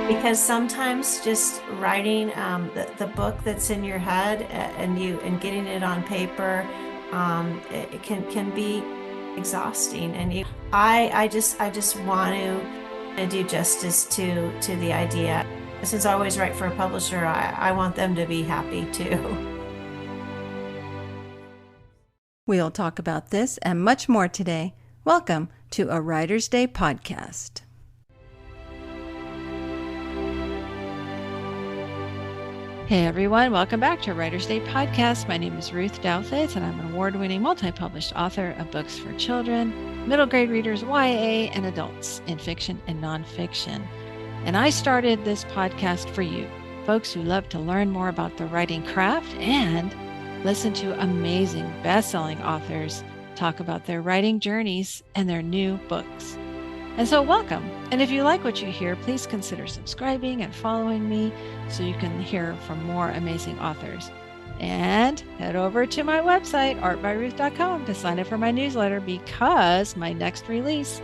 Because sometimes just writing the book that's in your head and getting it on paper, it can be exhausting. And I just want to do justice to the idea. Since I always write for a publisher, I want them to be happy too. We'll talk about this and much more today. Welcome to a Writer's Day podcast. Hey everyone, welcome back to Writer's Day podcast. My name is Ruth Douthes, and I'm an award-winning multi-published author of books for children, middle grade readers, YA, and adults in fiction and nonfiction. And I started this podcast for you, folks who love to learn more about the writing craft and listen to amazing best-selling authors talk about their writing journeys and their new books. And so welcome. And if you like what you hear, please consider subscribing and following me so you can hear from more amazing authors. And head over to my website, artbyruth.com, to sign up for my newsletter because my next release,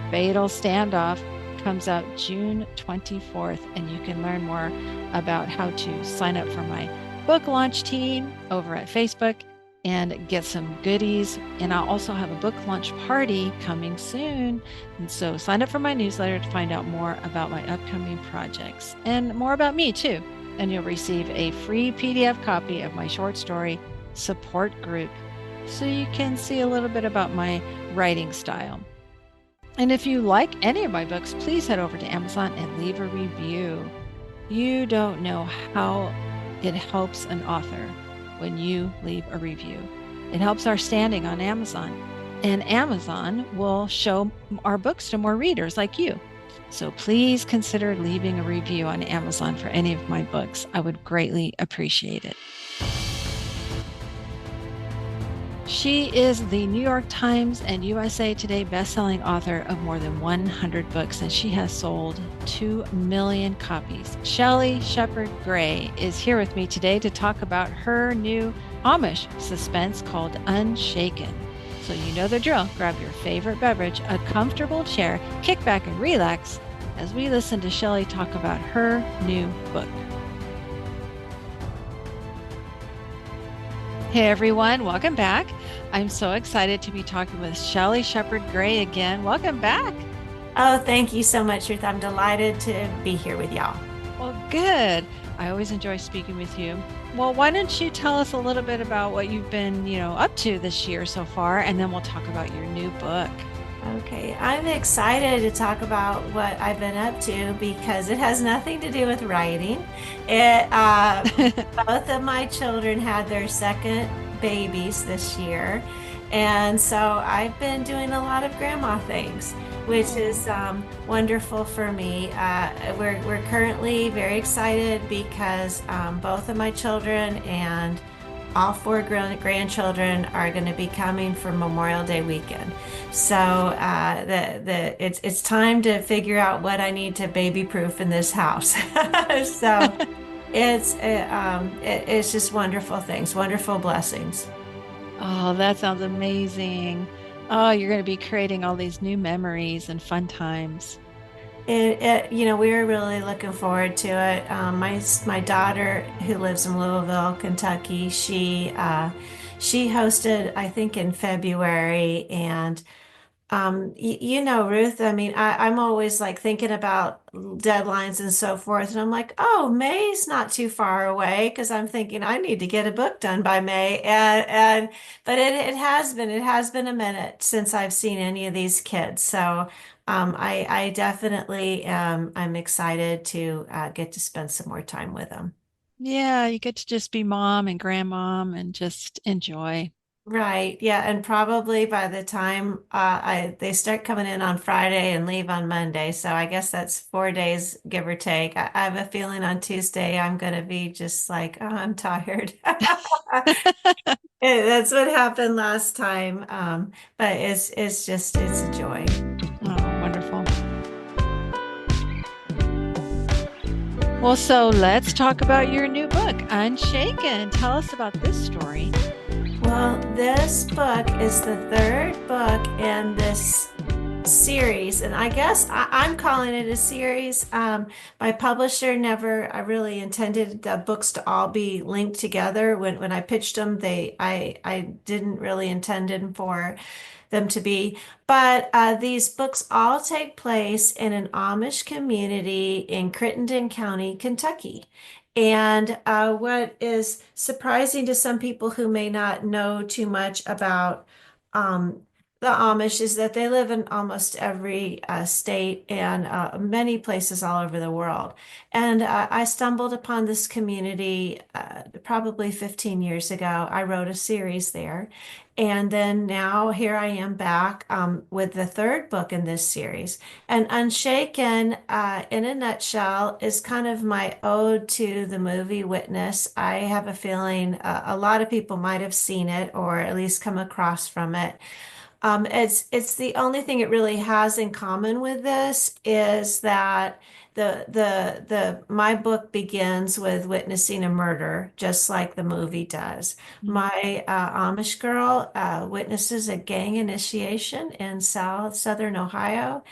Fatal Standoff, comes out June 24th. And you can learn more about how to sign up for my book launch team over at Facebook and get some goodies. And I'll also have a book launch party coming soon. And so sign up for my newsletter to find out more about my upcoming projects and more about me too. And you'll receive a free PDF copy of my short story support group so you can see a little bit about my writing style. And if you like any of my books, please head over to Amazon and leave a review. You don't know how it helps an author when you leave a review. It helps our standing on Amazon, and Amazon will show our books to more readers like you. So please consider leaving a review on Amazon for any of my books. I would greatly appreciate it. She is the New York Times and USA Today bestselling author of more than 100 books, and she has sold 2 million copies. Shelley Shepard Gray is here with me today to talk about her new Amish suspense called Unshaken. So you know the drill. Grab your favorite beverage, a comfortable chair, kick back and relax as we listen to Shelley talk about her new book. Hey everyone, welcome back. I'm so excited to be talking with Shelley Shepard Gray again. Welcome back. Oh, thank you so much, Ruth. I'm delighted to be here with y'all. Well, good. I always enjoy speaking with you. Well, why don't you tell us a little bit about what you've been, up to this year so far, and then we'll talk about your new book. Okay, I'm excited to talk about what I've been up to because it has nothing to do with writing. Both of my children had their second babies this year, and so I've been doing a lot of grandma things, which is wonderful for me. We're currently very excited because both of my children and all 4 grandchildren are going to be coming for Memorial Day weekend. So it's time to figure out what I need to baby proof in this house. So it's just wonderful things, wonderful blessings. Oh, that sounds amazing. Oh, you're going to be creating all these new memories and fun times. We're really looking forward to it. My daughter, who lives in Louisville, Kentucky, she hosted, I think, in February, and Ruth, I mean, I'm always like thinking about deadlines and so forth, and I'm like, oh, May's not too far away because I'm thinking I need to get a book done by May, but it has been a minute since I've seen any of these kids, so. I definitely I'm excited to get to spend some more time with them. Yeah, you get to just be mom and grandmom and just enjoy. Right. Yeah. And probably by the time they start coming in on Friday and leave on Monday. So I guess that's 4 days, give or take. I have a feeling on Tuesday I'm going to be just like, oh, I'm tired. That's what happened last time. But it's a joy. Oh, wonderful. Well, so let's talk about your new book, Unshaken. Tell us about this story. Well, this book is the third book in this series, and I guess I'm calling it a series. My publisher never I really intended the books to all be linked together. When I pitched them, I didn't really intend them for them to be. But these books all take place in an Amish community in Crittenden County, Kentucky. And what is surprising to some people who may not know too much about um, the Amish is that they live in almost every state and many places all over the world. And I stumbled upon this community probably 15 years ago. I wrote a series there. And then now here I am back with the third book in this series. And Unshaken, in a nutshell, is kind of my ode to the movie Witness. I have a feeling a lot of people might have seen it or at least come across from it. It's the only thing it really has in common with this is that the my book begins with witnessing a murder, just like the movie does. My Amish girl witnesses a gang initiation in southern Ohio,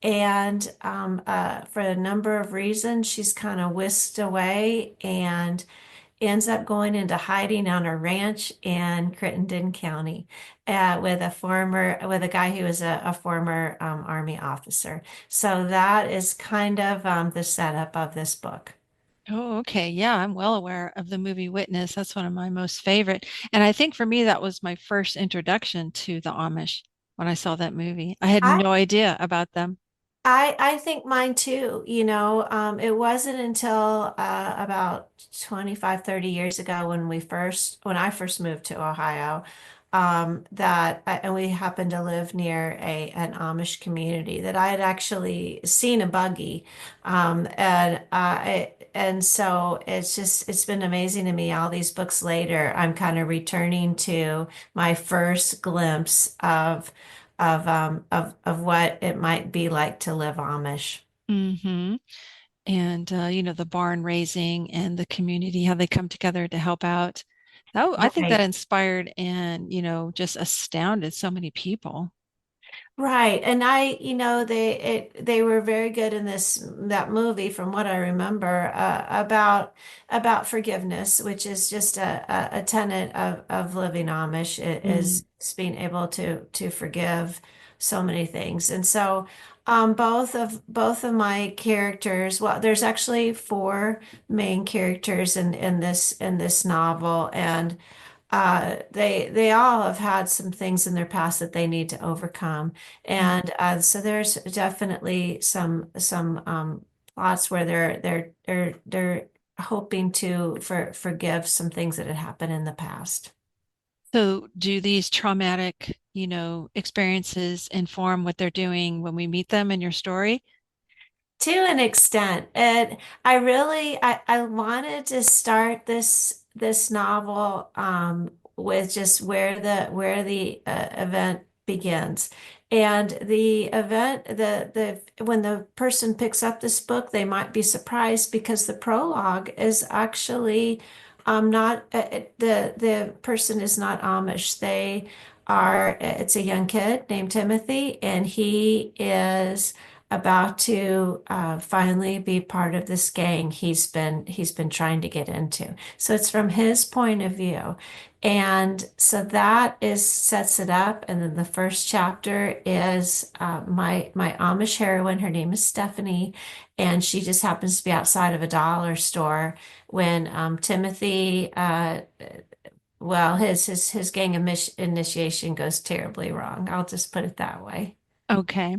and for a number of reasons, she's kind of whisked away and ends up going into hiding on a ranch in Crittenden County with a guy who was a former Army officer. So that is kind of the setup of this book. Oh, okay. Yeah, I'm well aware of the movie Witness. That's one of my most favorite. And I think for me, that was my first introduction to the Amish when I saw that movie. I had I no idea about them. I think mine too. It wasn't until about 25, 30 years ago when I first moved to Ohio, and we happened to live near an Amish community that I had actually seen a buggy. And so it's been amazing to me all these books later. I'm kind of returning to my first glimpse of what it might be like to live Amish. Hmm. And the barn raising and the community, how they come together to help out. I think that Right. inspired and, just astounded so many people. Right. And they were very good in that movie from what I remember about forgiveness, which is just a tenet of living Amish Mm. is being able to forgive so many things. And so both of my characters, well, there's actually four main characters in this novel, and they all have had some things in their past that they need to overcome, Mm. and so there's definitely some plots where they're hoping to forgive some things that had happened in the past. So do these traumatic, experiences inform what they're doing when we meet them in your story? To an extent, and I wanted to start this novel with just where the event begins, and the event the when the person picks up this book, they might be surprised because the prologue is actually not the person is not Amish. It's a young kid named Timothy, and he is about to finally be part of this gang he's been trying to get into. So it's from his point of view. And so that is sets it up. And then the first chapter is my Amish heroine. Her name is Stephanie, and she just happens to be outside of a dollar store when Timothy well, his gang initiation goes terribly wrong. I'll just put it that way. Okay.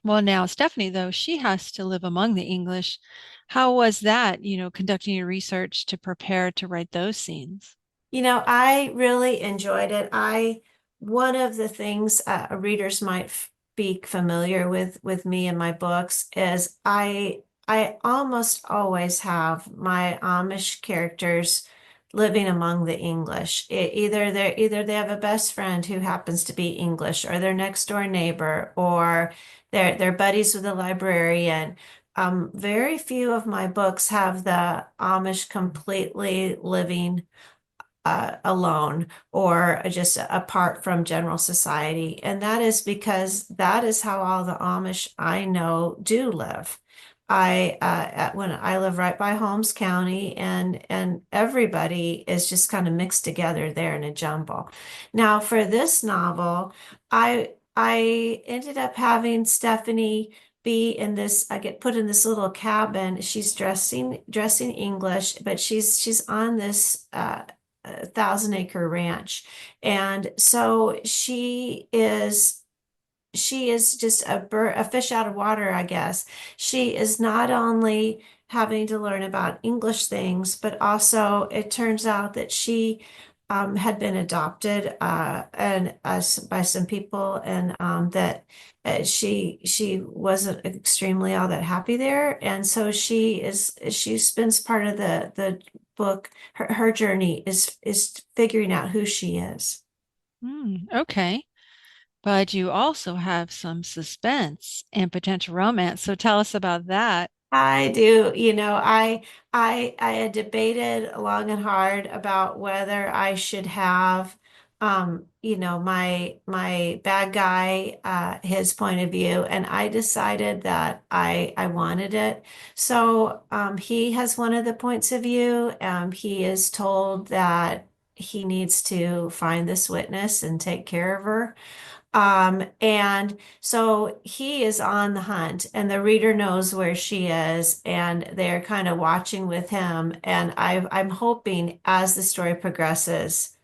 Well, now Stephanie, though, she has to live among the English. How was that, conducting your research to prepare to write those scenes? I really enjoyed it. One of the things readers might be familiar with me and my books is I almost always have my Amish characters living among the English. Either they have a best friend who happens to be English, or their next door neighbor, or they're buddies with a librarian. Very few of my books have the Amish completely living alone or just apart from general society. And that is because that is how all the Amish I know do live. When I live right by Holmes County, and everybody is just kind of mixed together there in a jumble. Now for this novel, I ended up having Stephanie be in this. I get put in this little cabin. She's dressing English, but she's on this 1,000 acre ranch. And so she is just a fish out of water, I guess. She is not only having to learn about English things, but also it turns out that she had been adopted by some people, and that she wasn't extremely all that happy there, and so she spends part of the book. Her journey is figuring out who she is. Okay. But you also have some suspense and potential romance. So tell us about that. I do. I had debated long and hard about whether I should have, my bad guy, his point of view, and I decided that I wanted it. So he has one of the points of view. He is told that he needs to find this witness and take care of her. And so he is on the hunt, and the reader knows where she is, and they're kind of watching with him. And I'm hoping as the story progresses,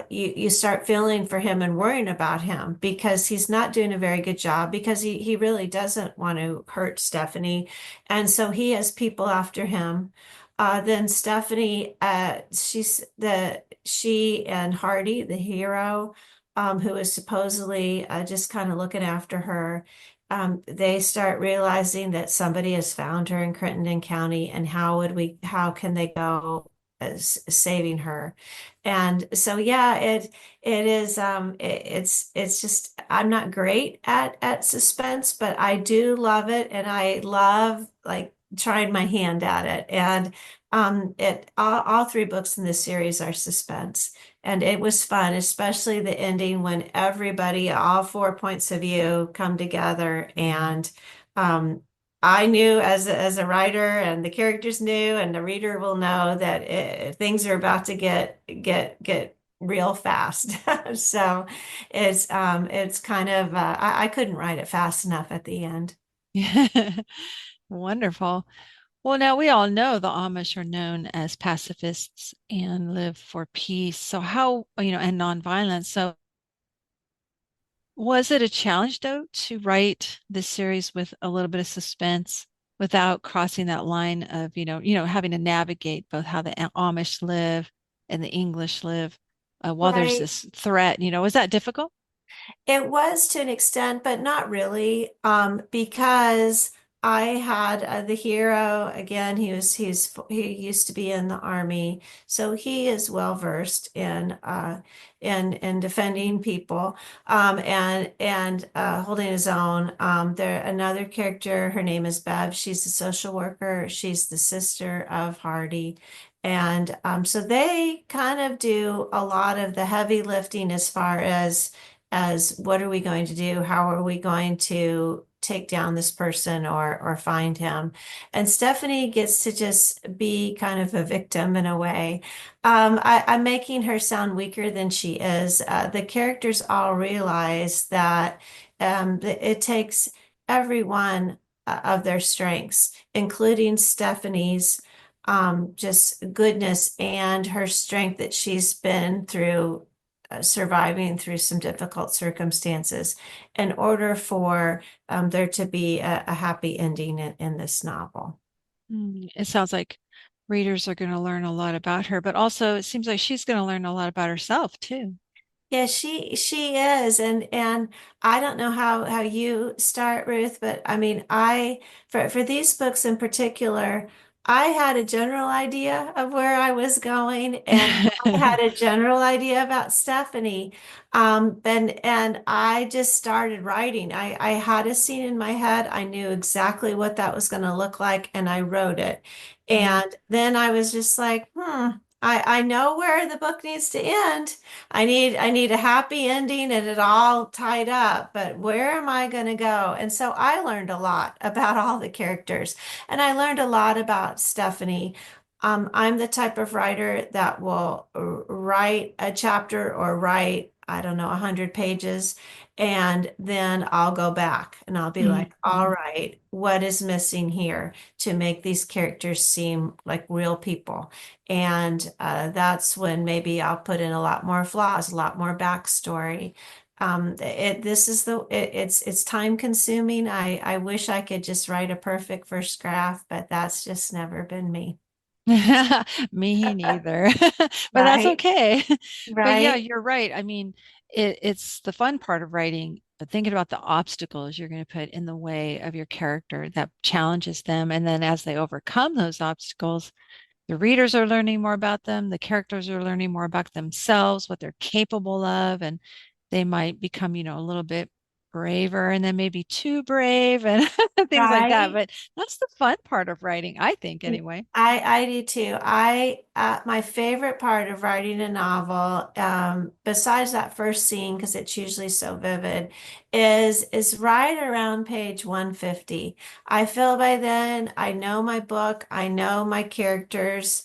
you start feeling for him and worrying about him because he's not doing a very good job because he really doesn't want to hurt Stephanie. And so he has people after him. Then Stephanie, she and Hardy, the hero, who is supposedly just kind of looking after her. They start realizing that somebody has found her in Crittenden County, and how can they go as saving her? And so, yeah, it is, it's just, I'm not great at suspense, but I do love it. And I love like trying my hand at it. And all three books in this series are suspense. And it was fun, especially the ending when everybody, all four points of view come together. And um, I knew as a writer, and the characters knew, and the reader will know that things are about to get real fast. So it's kind of I couldn't write it fast enough at the end. Wonderful. Well, now we all know the Amish are known as pacifists and live for peace. So how, and nonviolence. So was it a challenge though to write this series with a little bit of suspense without crossing that line of, having to navigate both how the Amish live and the English live, while there's Right. this threat, was that difficult? It was to an extent, but not really, because I had the hero again. He used to be in the army, so he is well versed in defending people, and holding his own. There another character. Her name is Bev. She's a social worker. She's the sister of Hardy. And so they kind of do a lot of the heavy lifting as what are we going to do? How are we going to take down this person or find him? And Stephanie gets to just be kind of a victim in a way. I'm making her sound weaker than she is. The characters all realize that it takes every one of their strengths, including Stephanie's just goodness and her strength that she's been through, surviving through some difficult circumstances in order for there to be a happy ending in this novel. It sounds like readers are going to learn a lot about her, but also it seems like she's going to learn a lot about herself too. Yeah, she is, and I don't know how you start, Ruth, but I mean, I for these books in particular, I had a general idea of where I was going, and I had a general idea about Stephanie, and I just started writing. I had a scene in my head. I knew exactly what that was going to look like, and I wrote it. Mm, And then I was just like, I know where the book needs to end. I need a happy ending and it all tied up, but where am I going to go? And so I learned a lot about all the characters, and I learned a lot about Stephanie. I'm the type of writer that will write a chapter or write, I don't know, 100 pages, and then I'll go back and I'll be like, all Mhm. right, what is missing here to make these characters seem like real people? And that's when maybe I'll put in a lot more flaws, a lot more backstory. It's time consuming. I wish I could just write a perfect first draft, but that's just never been me. Me neither. But that's Right? okay. But yeah, Right? you're right. I mean, it's the fun part of writing, but thinking about the obstacles you're going to put in the way of your character that challenges them. And then as they overcome those obstacles, the readers are learning more about them, the characters are learning more about themselves, what they're capable of, and they might become, a little bit braver and then maybe too brave and things like that. Right? But that's the fun part of writing, I think, anyway. I do too. My favorite part of writing a novel, besides that first scene, because it's usually so vivid, is right around page 150. I feel by then I know my book, I know my characters.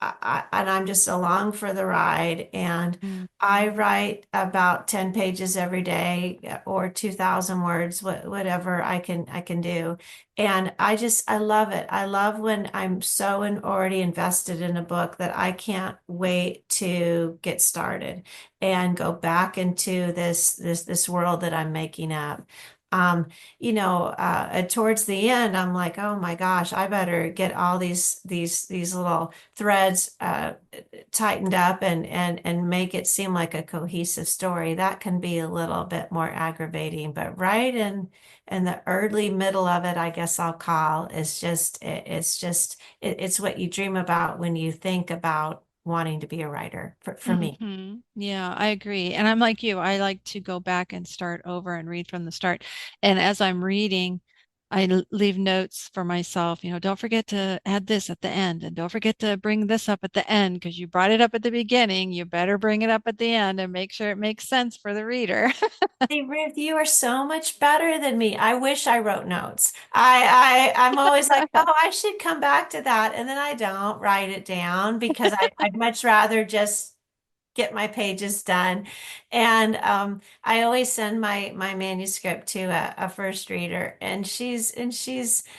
And I'm just along for the ride. And Mm. I write about 10 pages every day, or 2,000 words, whatever I can do. And I love it. I love when I'm so already invested in a book that I can't wait to get started and go back into this world that I'm making up. Um, Towards the end, I'm like, oh my gosh, I better get all these little threads tightened up and make it seem like a cohesive story. That can be a little bit more aggravating, but right in the early middle of it, I guess I'll call, it's what you dream about when you think about wanting to be a writer for me. Yeah, I agree. And I'm like you. I like to go back and start over and read from the start. And as I'm reading, leave notes for myself. Don't forget to add this at the end, and don't forget to bring this up at the end because you brought it up at the beginning. You better bring it up at the end and make sure it makes sense for the reader. See, Ruth, you are so much better than me. I wish I wrote notes. I'm always like, oh, I should come back to that. And then I don't write it down because I'd much rather just get my pages done. And I always send my manuscript to a first reader, and she's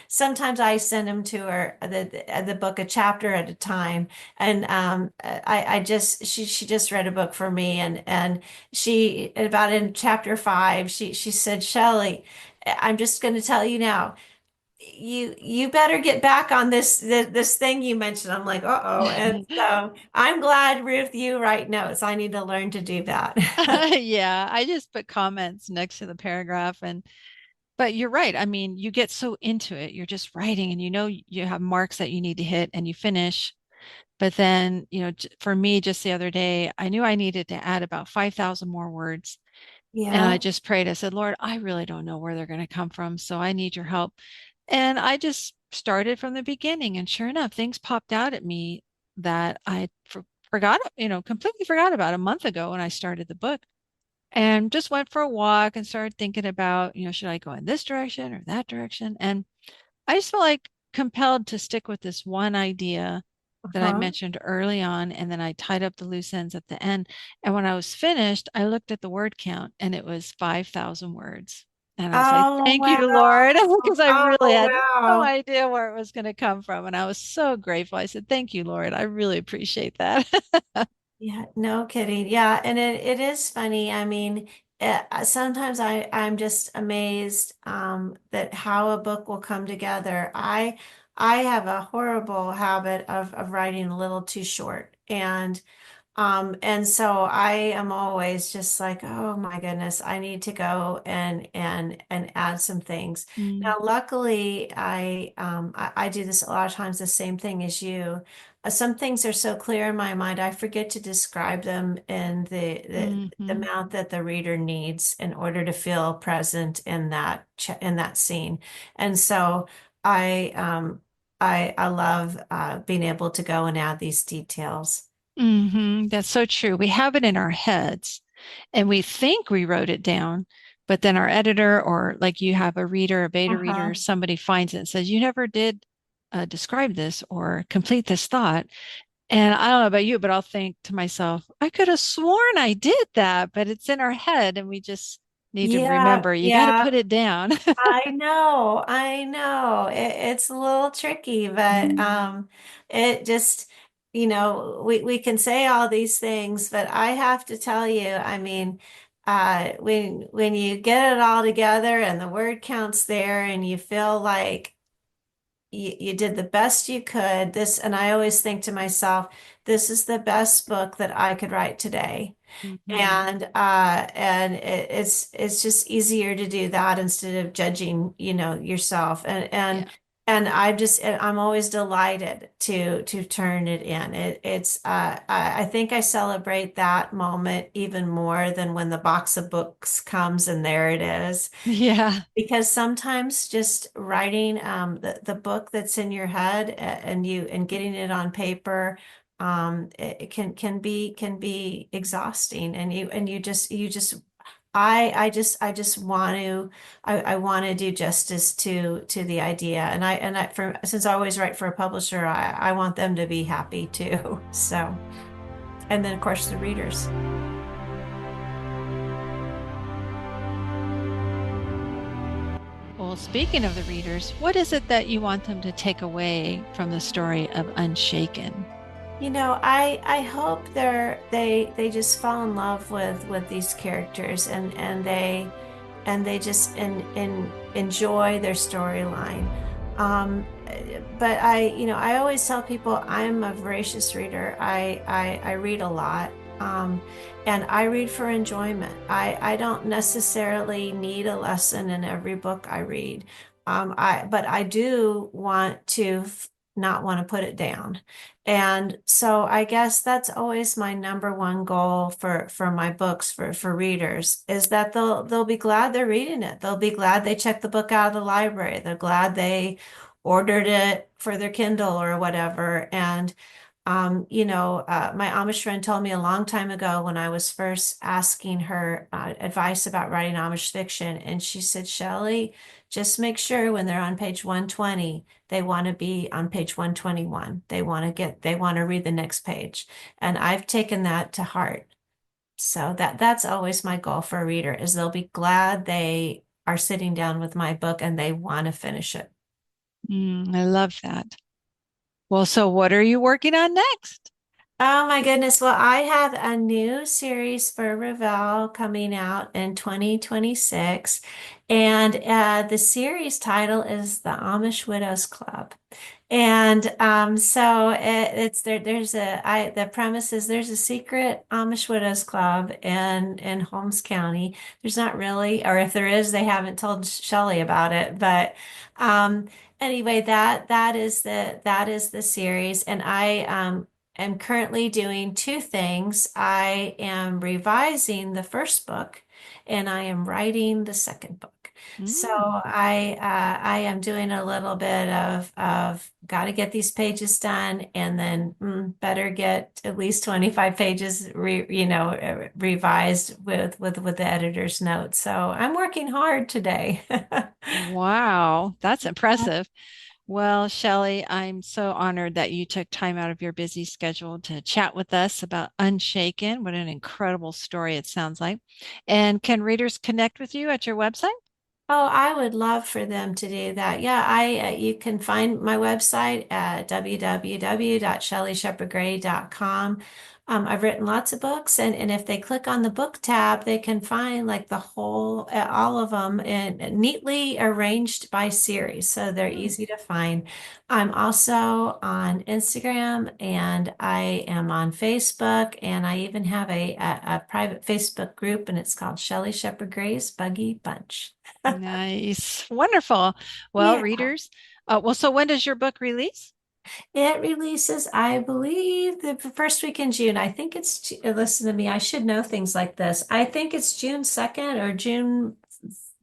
sometimes I send them to her the book a chapter at a time. And I just she just read a book for me, and she about in chapter 5 she said, Shelley, I'm just going to tell you now, you better get back on this thing you mentioned. I'm like, uh-oh. And so I'm glad, Ruth, you write notes. I need to learn to do that. Yeah, I just put comments next to the paragraph but you're right. I mean, you get so into it. You're just writing and you have marks that you need to hit and you finish. But then, for me, just the other day, I knew I needed to add about 5,000 more words. And I Yeah. just prayed. I said, Lord, I really don't know where they're going to come from. So I need your help. And I just started from the beginning. And sure enough, things popped out at me that I forgot, completely forgot about a month ago when I started the book and just went for a walk and started thinking about, should I go in this direction or that direction? And I just felt like compelled to stick with this one idea that I Uh-huh. mentioned early on, and then I tied up the loose ends at the end. And when I was finished, I looked at the word count and it was 5,000 words. And I was like, Oh, thank you, Lord, wow. because I really Oh, had no wow. idea where it was going to come from. And I was so grateful. I said, thank you, Lord. I really appreciate that. Yeah, no kidding. Yeah, and it is funny. I mean, sometimes I'm just amazed that how a book will come together. I have a horrible habit of writing a little too short, and so I am always just like, oh my goodness, I need to go and add some things. Mm, Now, luckily, I do this a lot of times the same thing as you. Some things are so clear in my mind, I forget to describe them in the hmm amount that the reader needs in order to feel present in that scene. And so I I love being able to go and add these details. That's so true. We have it in our heads and we think we wrote it down, but then our editor, or like you have a reader, a beta reader, Uh-huh. somebody finds it and says, you never did describe this or complete this thought. And I don't know about you, but I'll think to myself, I could have sworn I did that, but it's in our head and we just need to Yeah, remember, you got to yeah. put it down. I know. It's a little tricky, but it just, we can say all these things, but I have to tell you, I mean, when you get it all together and the word count's there and you feel like you did the best you could, and I always think to myself, this is the best book that I could write today. Mhm. And it's just easier to do that instead of judging, yourself. Yeah. And I'm always delighted to turn it in. I think I celebrate that moment even more than when the box of books comes and there it is. Yeah. Because sometimes just writing the book that's in your head and getting it on paper, it can be exhausting, and you just I just I want to do justice to the idea, and I for since I always write for a publisher, I want them to be happy too. So, and then of course the readers. Well, speaking of the readers, what is it that you want them to take away from the story of Unshaken? I hope they just fall in love with these characters, and they just enjoy their storyline. But I always tell people I'm a voracious reader. I read a lot. And I read for enjoyment. I don't necessarily need a lesson in every book I read. But I do want to not want to put it down. And so I guess that's always my number one goal for my books for readers, is that they'll be glad they're reading it. They'll be glad they checked the book out of the library. They're glad they ordered it for their Kindle or whatever. And my Amish friend told me a long time ago when I was first asking her advice about writing Amish fiction, and she said, Shelley, just make sure when they're on page 120, they want to be on page 121. They want to read the next page. And I've taken that to heart. So that's always my goal for a reader, is they'll be glad they are sitting down with my book and they want to finish it. I love that. Well, so what are you working on next? Oh my goodness. Well, I have a new series for Ravel coming out in 2026. And the series title is The Amish Widows Club. And so it's there. The premise is there's a secret Amish Widows Club in Holmes County. There's not really, or if there is, they haven't told Shelley about it. But um, anyway, that is the series, and I am currently doing two things. I am revising the first book, and I am writing the second book. So Mm, I am doing a little bit of got to get these pages done, and then better get at least 25 pages revised with the editor's notes. So I'm working hard today. wow, that's impressive. Well, Shelley, I'm so honored that you took time out of your busy schedule to chat with us about Unshaken. What an incredible story it sounds like. And can readers connect with you at your website? Oh, I would love for them to do that. Yeah, you can find my website at www.shelleyshepherdgray.com. I've written lots of books, and if they click on the book tab, they can find like all of them, and neatly arranged by series, so they're Hmm. easy to find. I'm also on Instagram, and I am on Facebook, and I even have a private Facebook group, and it's called Shelley Shepard Gray's Buggy Bunch. Nice. Wonderful. Well, Yeah, readers, well, so when does your book release? it releases, I believe, the first week in June. I think listen to me, I should know things like this. I think it's June 2nd or June,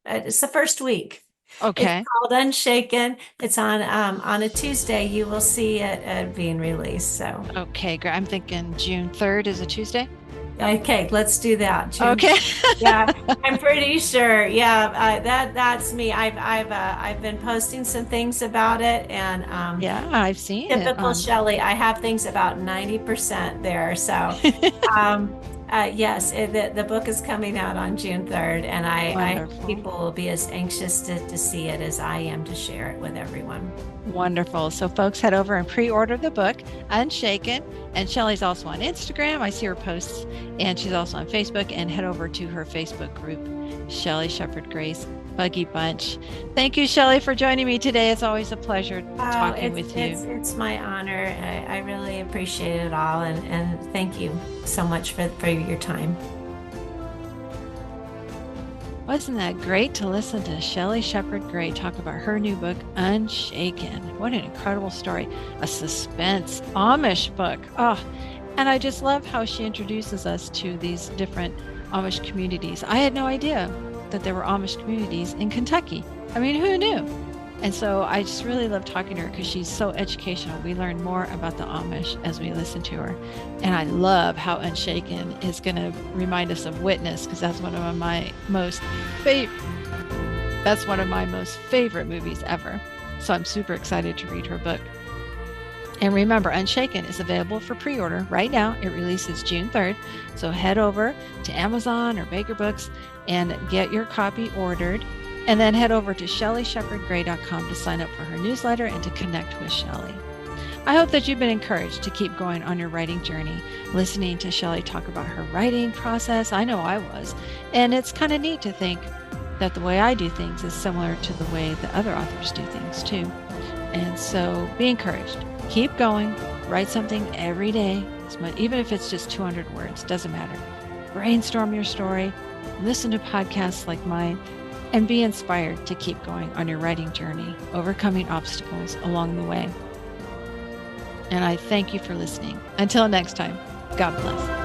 it's the first week. It's Okay. called Unshaken. It's on a Tuesday. You will see it being released. So, Okay, great. I'm thinking June 3rd is a Tuesday. okay, let's do that. June. Okay. Yeah, I'm pretty sure. Yeah, that's me. I've been posting some things about it, and Yeah, I've seen it typical on. Shelley, I have things about 90% there. So, um, yes, the book is coming out on June 3rd, and I hope Wonderful. people will be as anxious to see it as I am to share it with everyone. Wonderful. So, folks, head over and pre order the book, Unshaken. And Shelley's also on Instagram. I see her posts, and she's also on Facebook. And head over to her Facebook group, Shelley Shepard Gray's Buggy Bunch. Thank you, Shelley, for joining me today. It's always a pleasure Oh, talking with you. it's my honor. I really appreciate it all, and thank you so much for your time. Wasn't that great to listen to Shelley Shepard Gray talk about her new book, Unshaken? What an incredible story. A suspense Amish book. Oh, and I just love how she introduces us to these different Amish communities. I had no idea that there were Amish communities in Kentucky. I mean, who knew? And so I just really love talking to her because she's so educational. We learn more about the Amish as we listen to her. And I love how Unshaken is going to remind us of Witness, because that's one of my most favorite movies ever. So I'm super excited to read her book. And remember, Unshaken is available for pre-order right now. It releases June 3rd. So head over to Amazon or Baker Books and get your copy ordered. And then head over to ShelleyShepardGray.com to sign up for her newsletter and to connect with Shelley. I hope that you've been encouraged to keep going on your writing journey, listening to Shelley talk about her writing process. I know I was. And it's kind of neat to think that the way I do things is similar to the way that other authors do things too. And so be encouraged. Keep going. Write something every day, even if it's just 200 words, doesn't matter. Brainstorm your story. Listen to podcasts like mine. And be inspired to keep going on your writing journey, overcoming obstacles along the way. And I thank you for listening. Until next time, God bless.